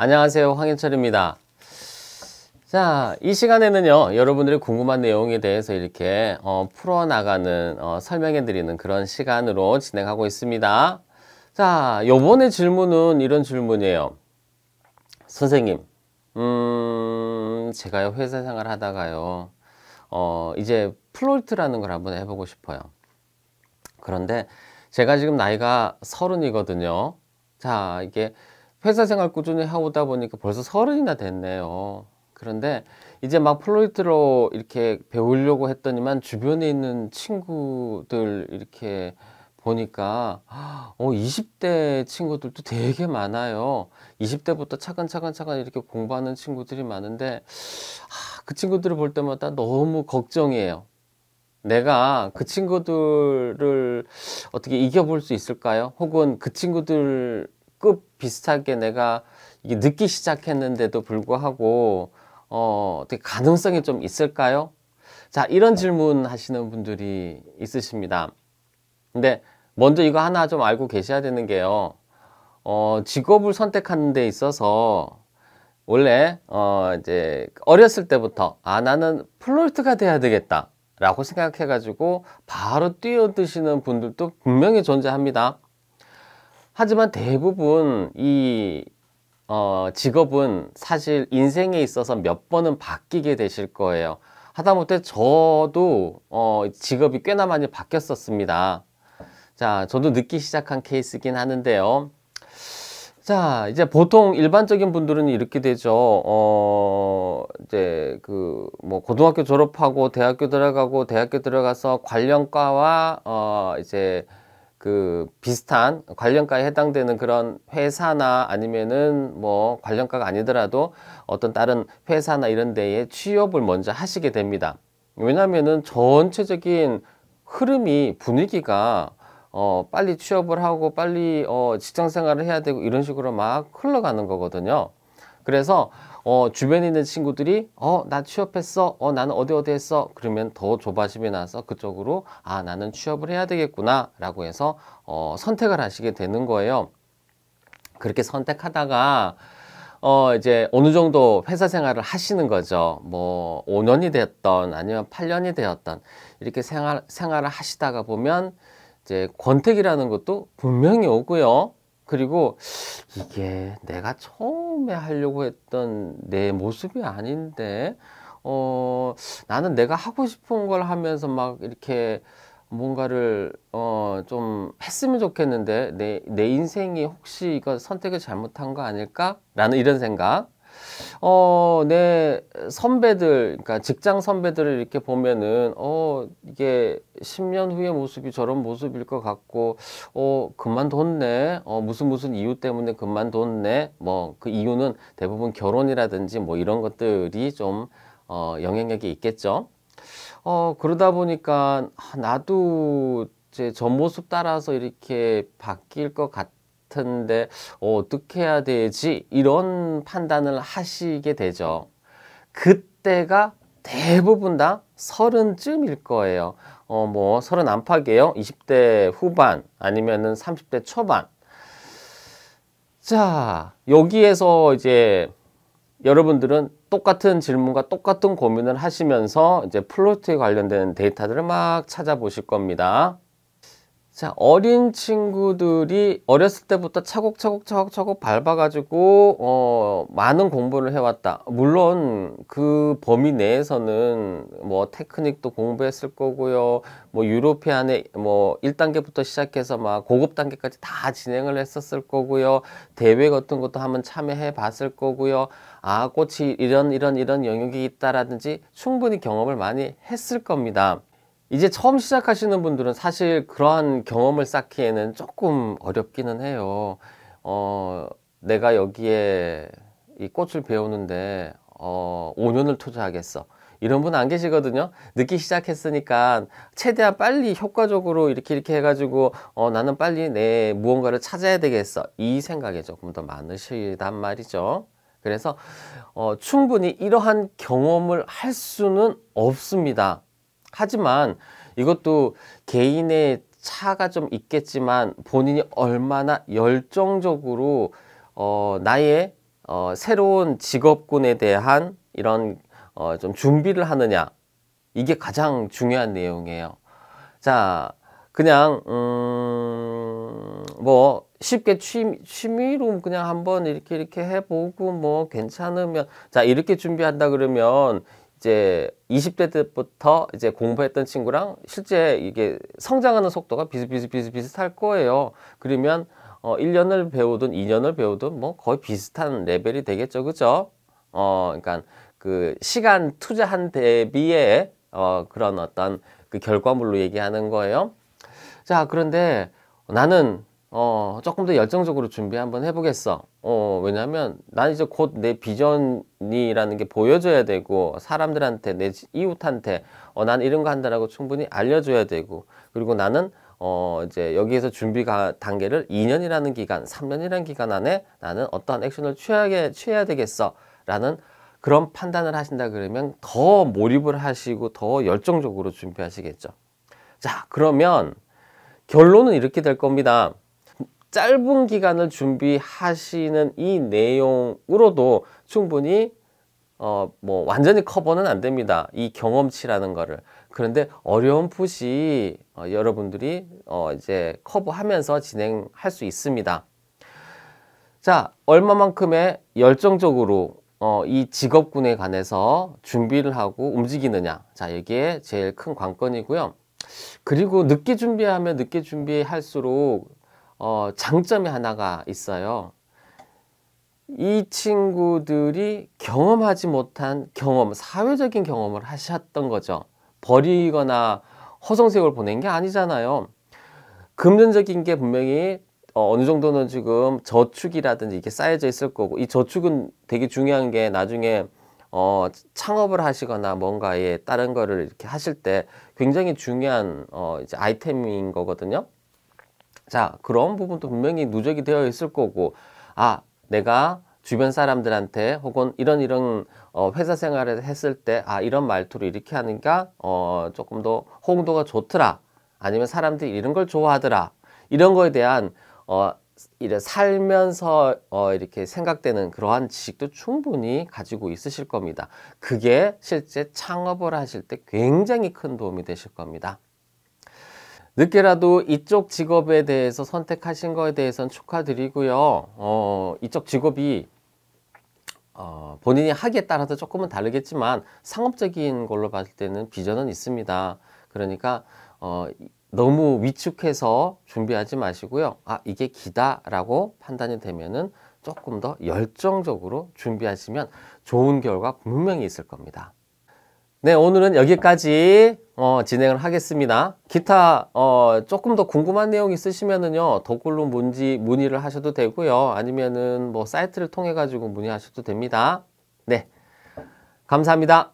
안녕하세요, 황인철입니다. 자, 이 시간에는요, 여러분들이 궁금한 내용에 대해서 이렇게 풀어나가는, 설명해 드리는 그런 시간으로 진행하고 있습니다. 자, 요번에 질문은 이런 질문이에요. 선생님, 제가요, 회사 생활 하다가요, 이제 플로이트라는 걸 한번 해보고 싶어요. 그런데 제가 지금 나이가 30이거든요. 자, 이게 회사 생활 꾸준히 하다 보니까 벌써 30이나 됐네요. 그런데 이제 막 플로이트로 이렇게 배우려고 했더니만 주변에 있는 친구들 이렇게 보니까 20대 친구들도 되게 많아요. 20대부터 차근차근 이렇게 공부하는 친구들이 많은데 그 친구들을 볼 때마다 너무 걱정이에요. 내가 그 친구들을 어떻게 이겨볼 수 있을까요? 혹은 그 친구들 급 비슷하게 내가 이게 늦기 시작했는데도 불구하고 어떻게 가능성이 좀 있을까요? 자, 이런 질문 하시는 분들이 있으십니다. 근데 먼저 이거 하나 좀 알고 계셔야 되는 게요. 직업을 선택하는 데 있어서 원래 이제 어렸을 때부터 나는 플로이트가 돼야 되겠다 라고 생각해 가지고 바로 뛰어드시는 분들도 분명히 존재합니다. 하지만 대부분 이 직업은 사실 인생에 있어서 몇 번은 바뀌게 되실 거예요. 하다못해 저도 직업이 꽤나 많이 바뀌었었습니다. 자, 저도 늦기 시작한 케이스긴 하는데요. 자, 이제 보통 일반적인 분들은 이렇게 되죠. 이제 뭐 고등학교 졸업하고 대학교 들어가서 관련과와 이제 비슷한 관련과에 해당되는 그런 회사나 아니면은 뭐 관련과가 아니더라도 어떤 다른 회사나 이런 데에 취업을 먼저 하시게 됩니다. 왜냐면은 전체적인 흐름이 분위기가 빨리 취업을 하고 빨리 직장 생활을 해야 되고 이런 식으로 막 흘러가는 거거든요. 그래서 주변에 있는 친구들이 나 취업했어, 나는 어디 했어, 그러면 더 조바심이 나서 그쪽으로 나는 취업을 해야 되겠구나 라고 해서 선택을 하시게 되는 거예요. 그렇게 선택하다가 이제 어느 정도 회사 생활을 하시는 거죠. 뭐 5년이 됐던 아니면 8년이 되었던 이렇게 생활을 하시다가 보면 이제 권태기라는 것도 분명히 오고요. 그리고 이게 내가 처음에 하려고 했던 내 모습이 아닌데, 나는 내가 하고 싶은 걸 하면서 막 이렇게 뭔가를, 좀 했으면 좋겠는데, 내 인생이 혹시 이거 선택을 잘못한 거 아닐까? 라는 이런 생각. 내 선배들, 그러니까 직장 선배들을 이렇게 보면은, 이게 10년 후의 모습이 저런 모습일 것 같고, 그만뒀네. 무슨 이유 때문에 그만뒀네. 뭐, 그 이유는 대부분 결혼이라든지 뭐 이런 것들이 좀, 영향력이 있겠죠. 그러다 보니까, 나도 이제 전 모습 따라서 이렇게 바뀔 것 같은데, 어떻게 해야 되지? 이런 판단을 하시게 되죠. 그때가 대부분 다 30쯤일 거예요. 뭐, 30 안팎이에요. 20대 후반, 아니면은 30대 초반. 자, 여기에서 이제 여러분들은 똑같은 질문과 똑같은 고민을 하시면서 이제 플로이트에 관련된 데이터들을 막 찾아보실 겁니다. 자, 어린 친구들이 어렸을 때부터 차곡차곡 밟아가지고, 많은 공부를 해왔다. 물론 그 범위 내에서는 뭐 테크닉도 공부했을 거고요. 뭐 유로피안의 뭐 1단계부터 시작해서 막 고급 단계까지 다 진행을 했었을 거고요. 대회 같은 것도 한번 참여해 봤을 거고요. 꽃이 이런 영역이 있다라든지 충분히 경험을 많이 했을 겁니다. 이제 처음 시작하시는 분들은 사실 그러한 경험을 쌓기에는 조금 어렵기는 해요. 내가 여기에 이 꽃을 배우는데 5년을 투자하겠어. 이런 분 안 계시거든요. 늦기 시작했으니까 최대한 빨리 효과적으로 이렇게 해가지고 나는 빨리 내 무언가를 찾아야 되겠어. 이 생각이 조금 더 많으시단 말이죠. 그래서 충분히 이러한 경험을 할 수는 없습니다. 하지만 이것도 개인의 차가 좀 있겠지만 본인이 얼마나 열정적으로 나의 새로운 직업군에 대한 이런 좀 준비를 하느냐, 이게 가장 중요한 내용이에요. 자, 그냥 뭐 쉽게 취미로 그냥 한번 이렇게 해보고 뭐 괜찮으면, 자, 이렇게 준비한다 그러면 이제 20대 때부터 이제 공부했던 친구랑 실제 이게 성장하는 속도가 비슷할 거예요. 그러면 1년을 배우든 2년을 배우든 뭐 거의 비슷한 레벨이 되겠죠. 그죠? 그러니까 그 시간 투자한 대비의 그런 어떤 그 결과물로 얘기하는 거예요. 자, 그런데 나는 조금 더 열정적으로 준비 한번 해보겠어. 왜냐면 난 이제 곧 내 비전이라는 게 보여줘야 되고, 사람들한테, 내 이웃한테 난 이런 거 한다라고 충분히 알려줘야 되고, 그리고 나는 이제 여기에서 준비 단계를 2년이라는 기간, 3년이라는 기간 안에 나는 어떠한 액션을 취해야 되겠어 라는 그런 판단을 하신다 그러면 더 몰입을 하시고 더 열정적으로 준비하시겠죠. 자, 그러면 결론은 이렇게 될 겁니다. 짧은 기간을 준비하시는 이 내용으로도 충분히 뭐 완전히 커버는 안 됩니다. 이 경험치라는 거를. 그런데 어렴풋이 여러분들이 이제 커버하면서 진행할 수 있습니다. 자, 얼마만큼의 열정적으로 이 직업군에 관해서 준비를 하고 움직이느냐. 자, 이게 제일 큰 관건이고요. 그리고 늦게 준비하면 늦게 준비할수록 장점이 하나가 있어요. 이 친구들이 경험하지 못한 경험, 사회적인 경험을 하셨던 거죠. 버리거나 허송세월 보낸 게 아니잖아요. 금전적인 게 분명히 어느 정도는 지금 저축이라든지 이게 쌓여져 있을 거고, 이 저축은 되게 중요한 게 나중에 창업을 하시거나 뭔가에 다른 거를 이렇게 하실 때 굉장히 중요한 이제 아이템인 거거든요. 자, 그런 부분도 분명히 누적이 되어 있을 거고, 아, 내가 주변 사람들한테 혹은 이런 회사 생활을 했을 때 이런 말투로 이렇게 하니까 조금 더 호응도가 좋더라, 아니면 사람들이 이런 걸 좋아하더라, 이런 거에 대한 이래 살면서 이렇게 생각되는 그러한 지식도 충분히 가지고 있으실 겁니다. 그게 실제 창업을 하실 때 굉장히 큰 도움이 되실 겁니다. 늦게라도 이쪽 직업에 대해서 선택하신 거에 대해서는 축하드리고요. 이쪽 직업이 본인이 하기에 따라서 조금은 다르겠지만 상업적인 걸로 봤을 때는 비전은 있습니다. 그러니까 너무 위축해서 준비하지 마시고요. 이게 기다라고 판단이 되면은 조금 더 열정적으로 준비하시면 좋은 결과 분명히 있을 겁니다. 네, 오늘은 여기까지 진행을 하겠습니다. 기타 조금 더 궁금한 내용 있으시면은요, 댓글로 문의를 하셔도 되고요. 아니면은 뭐 사이트를 통해 가지고 문의하셔도 됩니다. 네, 감사합니다.